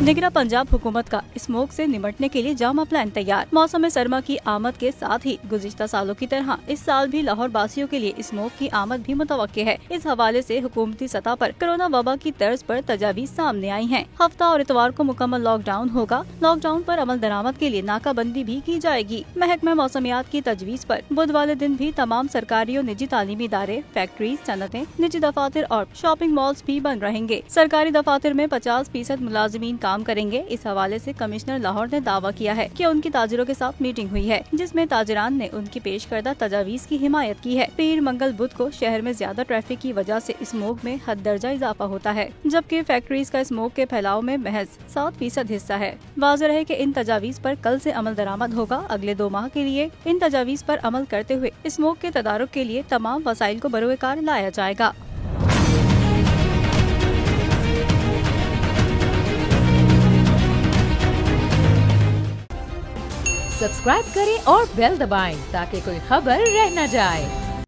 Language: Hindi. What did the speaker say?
निगरान पंजाब हुकूमत का स्मोक से निपटने के लिए जामा प्लान तैयार। मौसम सरमा की आमद के साथ ही गुज़िश्ता सालों की तरह इस साल भी लाहौर वासियों के लिए स्मोक की आमद भी मुतवक्के है। इस हवाले से हुकूमती सतह पर कोरोना वबा की तर्ज पर तजावीज़ सामने आई हैं। हफ्ता और इतवार को मुकम्मल लॉकडाउन होगा। लॉकडाउन पर अमल दरामद के लिए नाकाबंदी भी की जाएगी। महकमा मौसमियात की तजवीज़ पर बुध वाले दिन भी तमाम सरकारी और निजी तालीमी इदारे, फैक्ट्रीज, सनतें, निजी दफातर और शॉपिंग मॉल्स भी बंद रहेंगे। सरकारी दफातर में 50% मुलाजिमीन काम करेंगे। इस हवाले से कमिश्नर लाहौर ने दावा किया है कि उनकी ताजिरों के साथ मीटिंग हुई है, जिसमें ताजिरान ने उनकी पेश करदा तजावीज़ की हिमायत की है। पीर, मंगल, बुध को शहर में ज्यादा ट्रैफिक की वजह से स्मोक में हद दर्जा इजाफा होता है, जबकि फैक्ट्रीज का स्मोक के फैलाव में महज 7% हिस्सा है। वाज़ेह है कि इन तजावीज़ पर कल से अमल दरामद होगा। अगले 2 माह के लिए इन तजावीज़ पर अमल करते हुए स्मोक के तदारुक के लिए तमाम वसाइल को बरोकार लाया जाएगा। सब्सक्राइब करें और बेल दबाएं ताकि कोई खबर रह न जाए।